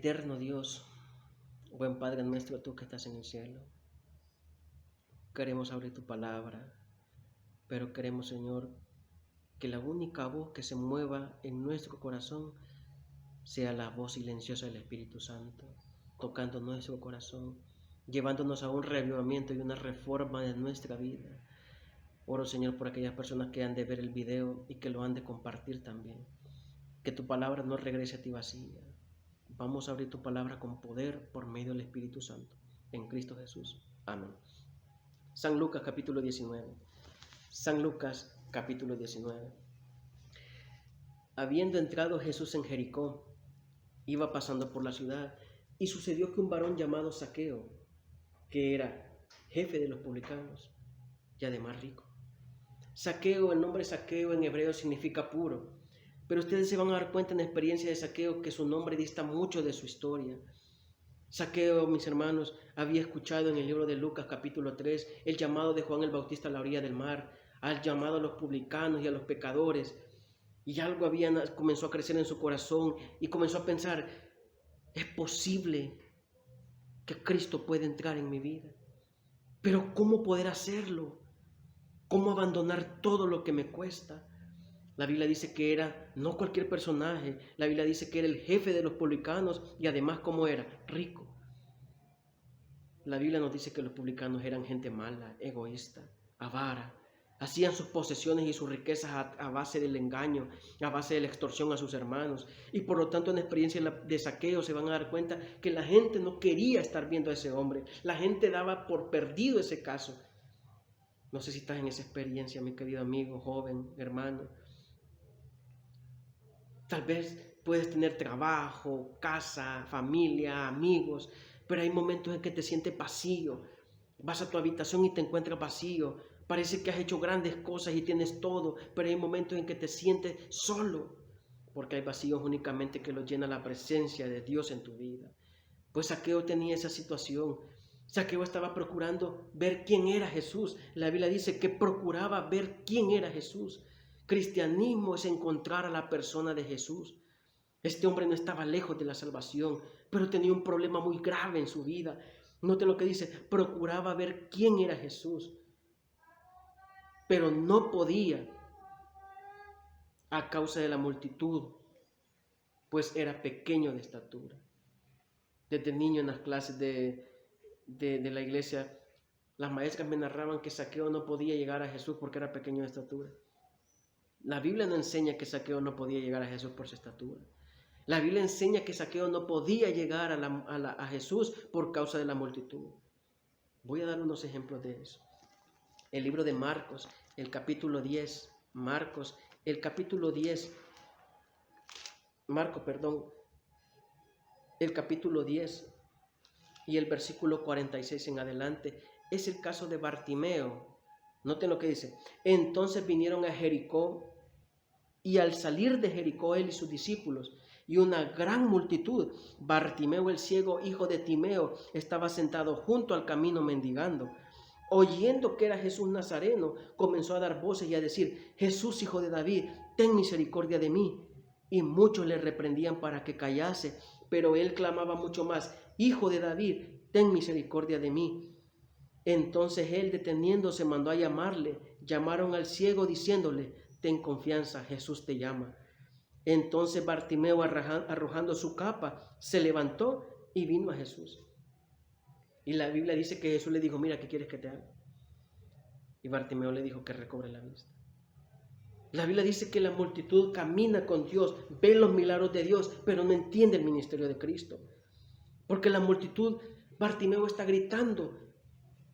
Eterno Dios, buen Padre nuestro, tú que estás en el cielo, queremos abrir tu palabra, pero queremos, Señor, que la única voz que se mueva en nuestro corazón sea la voz silenciosa del Espíritu Santo, tocando nuestro corazón, llevándonos a un reavivamiento y una reforma de nuestra vida. Oro, Señor, por aquellas personas que han de ver el video y que lo han de compartir también. Que tu palabra no regrese a ti vacía. Vamos a abrir tu palabra con poder por medio del Espíritu Santo. En Cristo Jesús. Amén. San Lucas capítulo 19. San Lucas capítulo 19. Habiendo entrado Jesús en Jericó, iba pasando por la ciudad, y sucedió que un varón llamado Zaqueo, que era jefe de los publicanos y además rico. Zaqueo, el nombre Zaqueo en hebreo significa puro. Pero ustedes se van a dar cuenta en la experiencia de Zaqueo que su nombre dista mucho de su historia. Zaqueo, mis hermanos, había escuchado en el libro de Lucas capítulo 3 el llamado de Juan el Bautista a la orilla del mar, al llamado a los publicanos y a los pecadores. Y algo comenzó a crecer en su corazón y comenzó a pensar, es posible que Cristo pueda entrar en mi vida. Pero ¿cómo poder hacerlo? ¿Cómo abandonar todo lo que me cuesta? La Biblia dice que era no cualquier personaje, la Biblia dice que era el jefe de los publicanos y además ¿cómo era? Rico. La Biblia nos dice que los publicanos eran gente mala, egoísta, avara. Hacían sus posesiones y sus riquezas a base del engaño, a base de la extorsión a sus hermanos. Y por lo tanto en la experiencia de Zaqueo se van a dar cuenta que la gente no quería estar viendo a ese hombre. La gente daba por perdido ese caso. No sé si estás en esa experiencia, mi querido amigo, joven, hermano. Tal vez puedes tener trabajo, casa, familia, amigos, pero hay momentos en que te sientes vacío. Vas a tu habitación y te encuentras vacío. Parece que has hecho grandes cosas y tienes todo, pero hay momentos en que te sientes solo, porque hay vacíos únicamente que los llena la presencia de Dios en tu vida. Pues Zaqueo tenía esa situación. Zaqueo estaba procurando ver quién era Jesús. La Biblia dice que procuraba ver quién era Jesús. Cristianismo es encontrar a la persona de Jesús. Este hombre no estaba lejos de la salvación, pero tenía un problema muy grave en su vida. Noten lo que dice, procuraba ver quién era Jesús, pero no podía a causa de la multitud, pues era pequeño de estatura. Desde niño en las clases de la iglesia, las maestras me narraban que Zaqueo no podía llegar a Jesús porque era pequeño de estatura. La Biblia no enseña que Zaqueo no podía llegar a Jesús por su estatura. La Biblia enseña que Zaqueo no podía llegar a Jesús por causa de la multitud. Voy a dar unos ejemplos de eso. El libro de Marcos, el capítulo 10. El capítulo 10 y el versículo 46 en adelante. Es el caso de Bartimeo. Noten lo que dice. Entonces vinieron a Jericó, y al salir de Jericó él y sus discípulos y una gran multitud, Bartimeo el ciego, hijo de Timeo, estaba sentado junto al camino mendigando. Oyendo que era Jesús Nazareno, comenzó a dar voces y a decir, Jesús, hijo de David, ten misericordia de mí. Y muchos le reprendían para que callase, pero él clamaba mucho más, Hijo de David, ten misericordia de mí. Entonces él, deteniéndose, mandó a llamarle. Llamaron al ciego diciéndole, ten confianza, Jesús te llama. Entonces Bartimeo, arrojando su capa, se levantó y vino a Jesús. Y la Biblia dice que Jesús le dijo, mira, ¿qué quieres que te haga? Y Bartimeo le dijo que recobre la vista. La Biblia dice que la multitud camina con Dios, ve los milagros de Dios, pero no entiende el ministerio de Cristo. Porque la multitud, Bartimeo está gritando,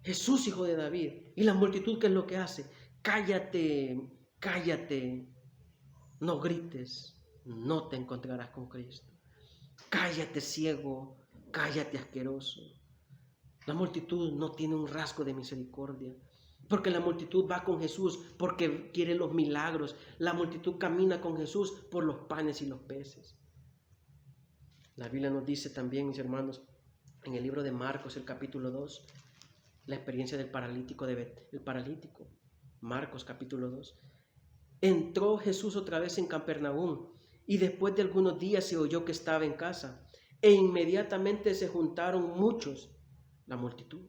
Jesús, hijo de David. Y la multitud, ¿qué es lo que hace? Cállate, cállate, no grites, no te encontrarás con Cristo. Cállate, ciego, cállate, asqueroso. La multitud no tiene un rasgo de misericordia, porque la multitud va con Jesús porque quiere los milagros. La multitud camina con Jesús por los panes y los peces. La Biblia nos dice también, mis hermanos, en el libro de Marcos, el capítulo 2, la experiencia del paralítico. Marcos capítulo 2. Entró Jesús otra vez en Capernaum y después de algunos días se oyó que estaba en casa. E inmediatamente se juntaron muchos, la multitud.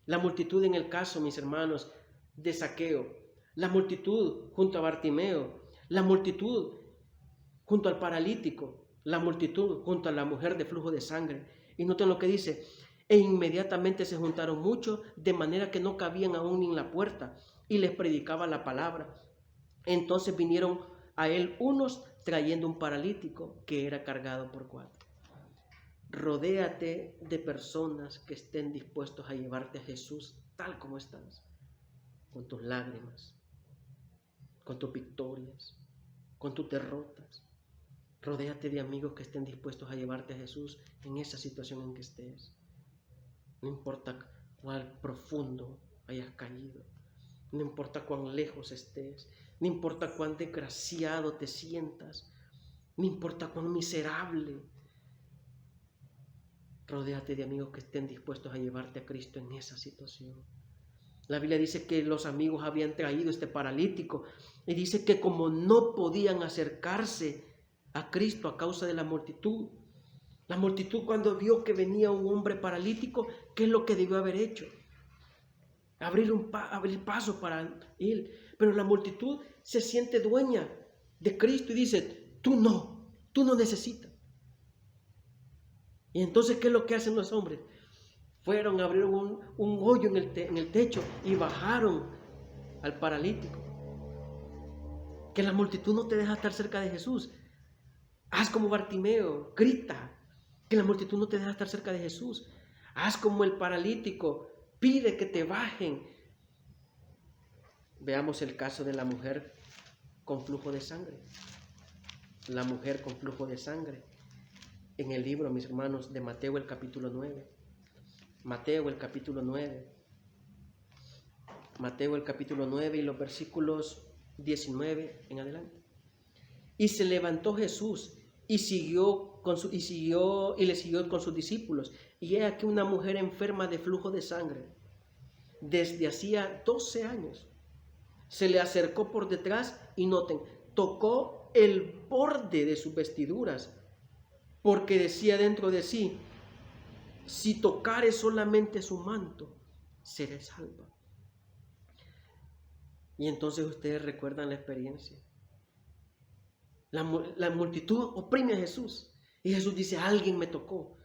La multitud en el caso, mis hermanos, de Zaqueo, la multitud junto a Bartimeo, la multitud junto al paralítico, la multitud junto a la mujer de flujo de sangre. Y noten lo que dice, e inmediatamente se juntaron muchos, de manera que no cabían aún ni en la puerta, y les predicaba la palabra. Entonces vinieron a él unos trayendo un paralítico que era cargado por 4. Rodéate de personas que estén dispuestos a llevarte a Jesús tal como estás, con tus lágrimas, con tus victorias, con tus derrotas. Rodéate de amigos que estén dispuestos a llevarte a Jesús en esa situación en que estés. No importa cuán profundo hayas caído, no importa cuán lejos estés, no importa cuán desgraciado te sientas, no importa cuán miserable. Rodéate de amigos que estén dispuestos a llevarte a Cristo en esa situación. La Biblia dice que los amigos habían traído este paralítico y dice que como no podían acercarse a Cristo a causa de la multitud cuando vio que venía un hombre paralítico, ¿qué es lo que debió haber hecho? Abrir paso para él. Pero la multitud se siente dueña de Cristo y dice, tú no necesitas. Y entonces, ¿qué es lo que hacen los hombres? Fueron, abrieron un hoyo en el techo y bajaron al paralítico. Que la multitud no te deja estar cerca de Jesús. Haz como Bartimeo, grita, que la multitud no te deja estar cerca de Jesús. Haz como el paralítico, pide que te bajen. Veamos el caso de la mujer con flujo de sangre. La mujer con flujo de sangre. En el libro, mis hermanos, de Mateo el capítulo 9. Mateo el capítulo 9. Mateo el capítulo 9 y los versículos 19 en adelante. Y se levantó Jesús y le siguió con sus discípulos. Y he aquí una mujer enferma de flujo de sangre, desde hacía 12 años. Se le acercó por detrás y noten, tocó el borde de sus vestiduras, porque decía dentro de sí, si tocare solamente su manto, seré salva. Y entonces ustedes recuerdan la experiencia. La multitud oprime a Jesús. Y Jesús dice, alguien me tocó.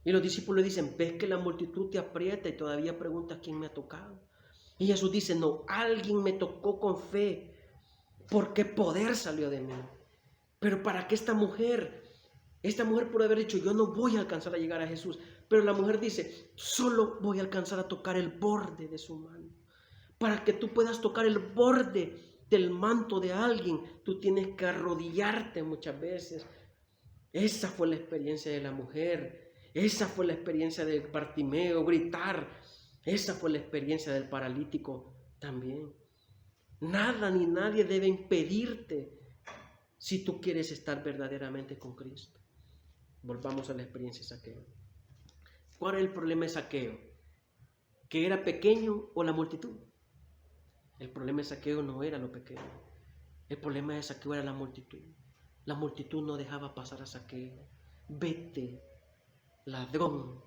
Y los discípulos le dicen, ves que la multitud te aprieta y todavía preguntas quién me ha tocado. Y Jesús dice, no, alguien me tocó con fe, porque poder salió de mí. Pero para que esta mujer puede haber dicho, yo no voy a alcanzar a llegar a Jesús. Pero la mujer dice, solo voy a alcanzar a tocar el borde de su mano. Para que tú puedas tocar el borde del manto de alguien, tú tienes que arrodillarte muchas veces. Esa fue la experiencia de la mujer. Esa fue la experiencia de Bartimeo, gritar. Esa fue la experiencia del paralítico también. Nada ni nadie debe impedirte si tú quieres estar verdaderamente con Cristo. Volvamos a la experiencia de Zaqueo. ¿Cuál era el problema de Zaqueo? ¿Que era pequeño o la multitud? El problema de Zaqueo no era lo pequeño. El problema de Zaqueo era la multitud. La multitud no dejaba pasar a Zaqueo. Vete, ladrón,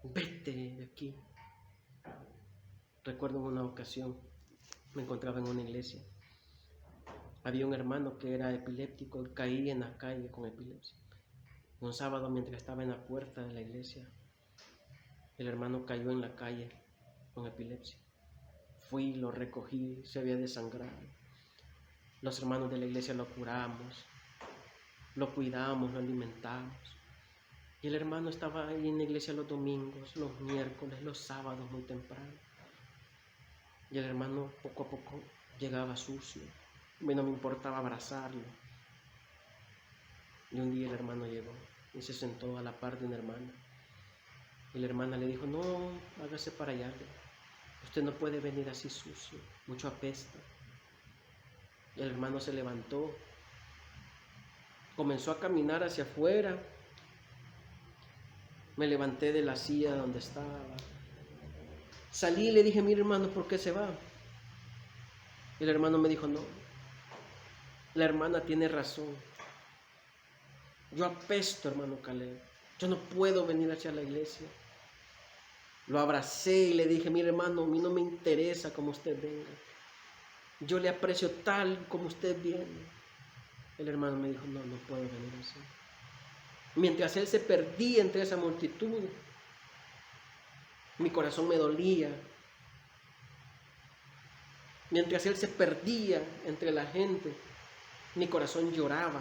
vete de aquí. Recuerdo en una ocasión, me encontraba en una iglesia. Había un hermano que era epiléptico, caía en la calle con epilepsia. Un sábado, mientras estaba en la puerta de la iglesia, el hermano cayó en la calle con epilepsia. Fui, lo recogí, se había desangrado. Los hermanos de la iglesia lo curamos, lo cuidamos, lo alimentamos. Y el hermano estaba ahí en la iglesia los domingos, los miércoles, los sábados muy temprano. Y el hermano poco a poco llegaba sucio. A mí no me importaba abrazarlo. Y un día el hermano llegó y se sentó a la par de una hermana. Y la hermana le dijo, no, hágase para allá. Usted no puede venir así sucio, mucho apesta. Y el hermano se levantó, comenzó a caminar hacia afuera. Me levanté de la silla donde estaba. Salí y le dije, mire hermano, ¿por qué se va? Y el hermano me dijo, no, la hermana tiene razón. Yo apesto, hermano Caleb. Yo no puedo venir hacia la iglesia. Lo abracé y le dije, mire hermano, a mí no me interesa como usted venga. Yo le aprecio tal como usted viene. El hermano me dijo, no puedo venir así. Mientras él se perdía entre esa multitud, mi corazón me dolía. Mientras él se perdía entre la gente, mi corazón lloraba.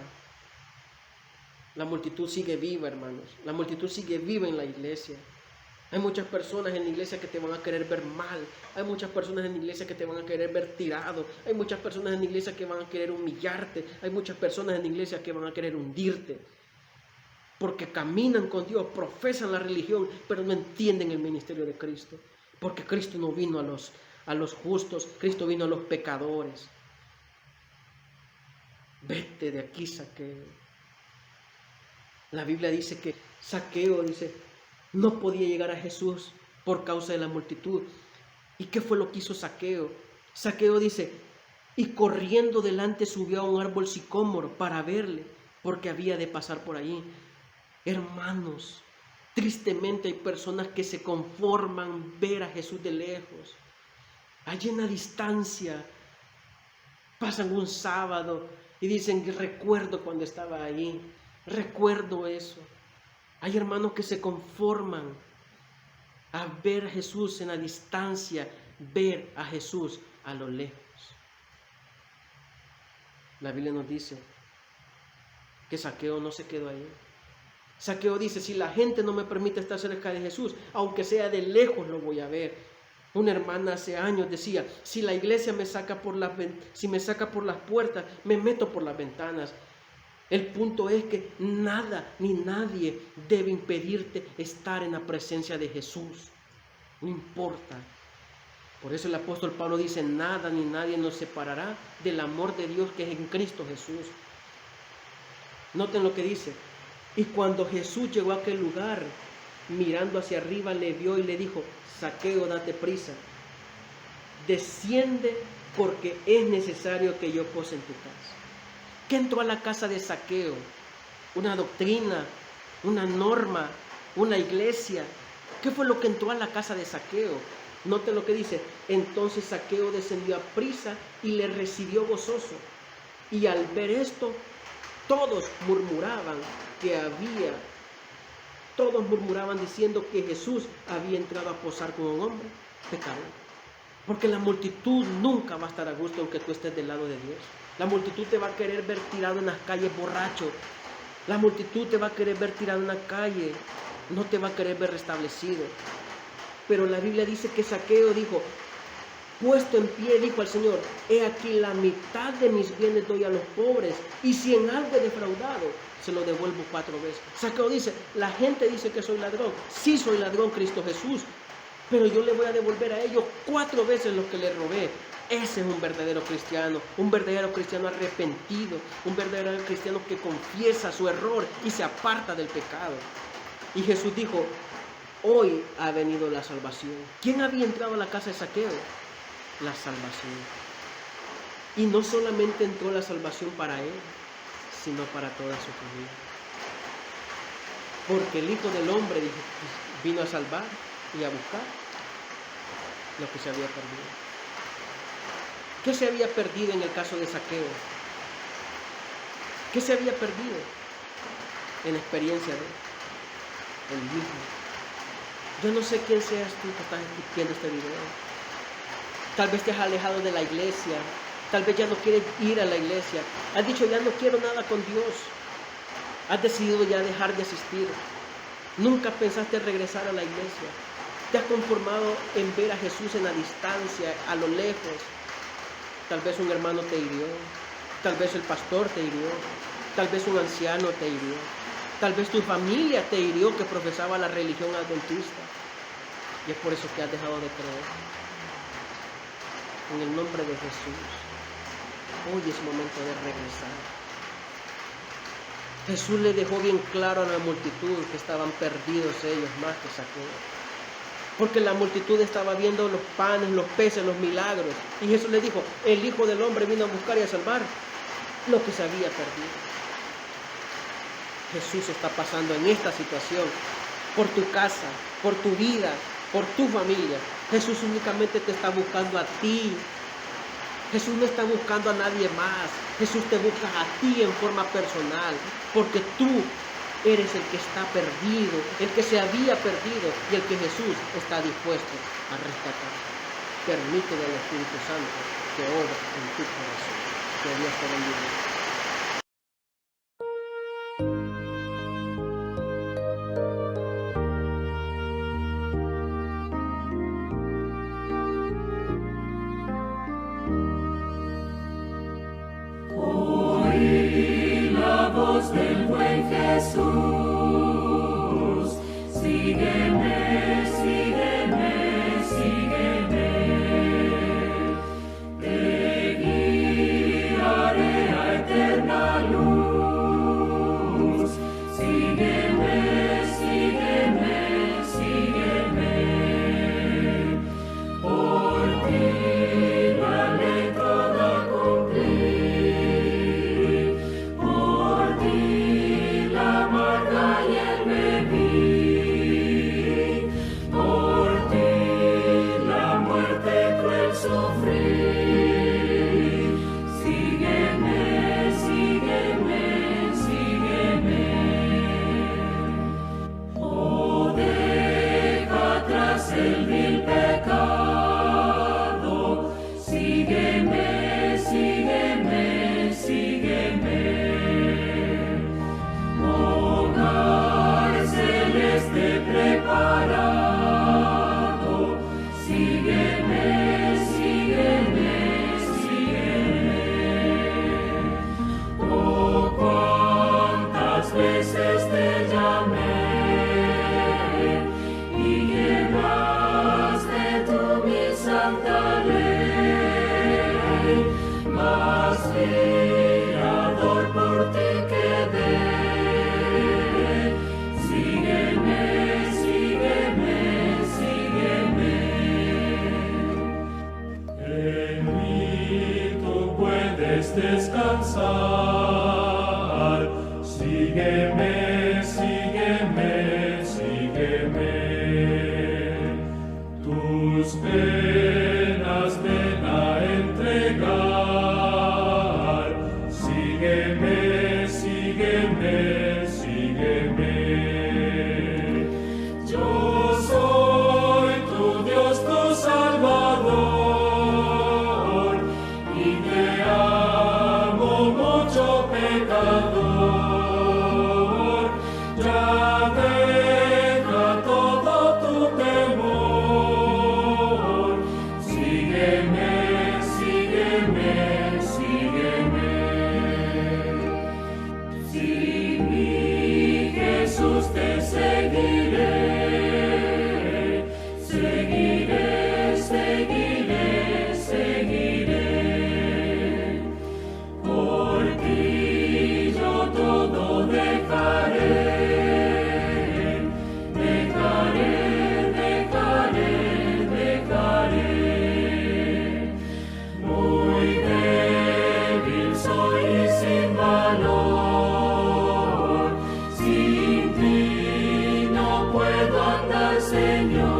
La multitud sigue viva, hermanos. La multitud sigue viva en la iglesia. Hay muchas personas en la iglesia que te van a querer ver mal. Hay muchas personas en la iglesia que te van a querer ver tirado. Hay muchas personas en la iglesia que van a querer humillarte. Hay muchas personas en la iglesia que van a querer hundirte. Porque caminan con Dios, profesan la religión, pero no entienden el ministerio de Cristo. Porque Cristo no vino a los justos, Cristo vino a los pecadores. Vete de aquí, Zaqueo. La Biblia dice que Zaqueo, no podía llegar a Jesús por causa de la multitud. ¿Y qué fue lo que hizo Zaqueo? Zaqueo dice, y corriendo delante subió a un árbol sicómoro para verle, porque había de pasar por allí. Hermanos, tristemente hay personas que se conforman ver a Jesús de lejos. Allí en la distancia, pasan un sábado y dicen, recuerdo cuando estaba allí, recuerdo eso. Hay hermanos que se conforman a ver a Jesús en la distancia, ver a Jesús a lo lejos. La Biblia nos dice que Zaqueo no se quedó ahí. Zaqueo dice, si la gente no me permite estar cerca de Jesús, aunque sea de lejos lo voy a ver. Una hermana hace años decía, si la iglesia me saca por las puertas, me meto por las ventanas. El punto es que nada ni nadie debe impedirte estar en la presencia de Jesús. No importa. Por eso el apóstol Pablo dice, nada ni nadie nos separará del amor de Dios que es en Cristo Jesús. Noten lo que dice. Y cuando Jesús llegó a aquel lugar, mirando hacia arriba, le vio y le dijo, Zaqueo, date prisa. Desciende porque es necesario que yo pose en tu casa. ¿Qué entró a la casa de Zaqueo? Una doctrina, una norma, una iglesia. ¿Qué fue lo que entró a la casa de Zaqueo? Note lo que dice. Entonces Zaqueo descendió a prisa y le recibió gozoso. Y al ver esto, todos murmuraban diciendo que Jesús había entrado a posar con un hombre pecador. Porque la multitud nunca va a estar a gusto aunque tú estés del lado de Dios. La multitud te va a querer ver tirado en las calles borracho. La multitud te va a querer ver tirado en la calle. No te va a querer ver restablecido. Pero la Biblia dice que Zaqueo dijo, puesto en pie, dijo al Señor, he aquí la mitad de mis bienes doy a los pobres, y si en algo he defraudado, se lo devuelvo 4 veces. Zaqueo dice, la gente dice que soy ladrón. Sí soy ladrón, Cristo Jesús, pero yo le voy a devolver a ellos 4 veces lo que le robé. Ese es un verdadero cristiano arrepentido, un verdadero cristiano que confiesa su error y se aparta del pecado. Y Jesús dijo, hoy ha venido la salvación. ¿Quién había entrado a la casa de Zaqueo? La salvación. Y no solamente entró la salvación para él, sino para toda su familia. Porque el Hijo del Hombre vino a salvar y a buscar lo que se había perdido. ¿Qué se había perdido en el caso de Zaqueo? ¿Qué se había perdido en la experiencia de él? El mismo. Yo no sé quién seas tú que estás viendo este video. Tal vez te has alejado de la iglesia. Tal vez ya no quieres ir a la iglesia. Has dicho, ya no quiero nada con Dios. Has decidido ya dejar de asistir. Nunca pensaste regresar a la iglesia. Te has conformado en ver a Jesús en la distancia, a lo lejos. Tal vez un hermano te hirió. Tal vez el pastor te hirió. Tal vez un anciano te hirió. Tal vez tu familia te hirió que profesaba la religión adventista. Y es por eso que has dejado de creer. En el nombre de Jesús, hoy es momento de regresar. Jesús le dejó bien claro a la multitud que estaban perdidos ellos más que Zaqueo. Porque la multitud estaba viendo los panes, los peces, los milagros. Y Jesús le dijo, el Hijo del Hombre vino a buscar y a salvar lo que se había perdido. Jesús está pasando en esta situación, por tu casa, por tu vida, por tu familia. Jesús únicamente te está buscando a ti. Jesús no está buscando a nadie más. Jesús te busca a ti en forma personal, porque tú eres el que está perdido, el que se había perdido y el que Jesús está dispuesto a rescatar. Permítele al Espíritu Santo que obra en tu corazón. Que Dios te bendiga. Del buen Jesús, sígueme, sígueme, sígueme, te guiaré a eterna luz, sígueme, sígueme, sígueme, por ti la ley toda cumplí. El vil pecado, sígueme, sígueme, sígueme. Hogar celeste preparado, sígueme, sígueme, sígueme. Oh, cuántas veces te llamé y llevaste tú mi santa ley, mas mirador por ti quedé. Sígueme, sígueme, sígueme. En mí tú puedes descansar. Sígueme, sígueme, sígueme. Tus penas ven a entregar. Sígueme, sígueme, sígueme. Yo soy tu Dios, tu Salvador, y te amo mucho, pecador. Ya deja todo tu temor. Sígueme, sígueme, sígueme. Si mi Jesús te seguiré, seguiré, seguiré, seguiré. Por ti yo todo dejaré, dejaré, dejaré, dejaré. Muy débil soy y sin valor, sin ti no puedo andar, Señor.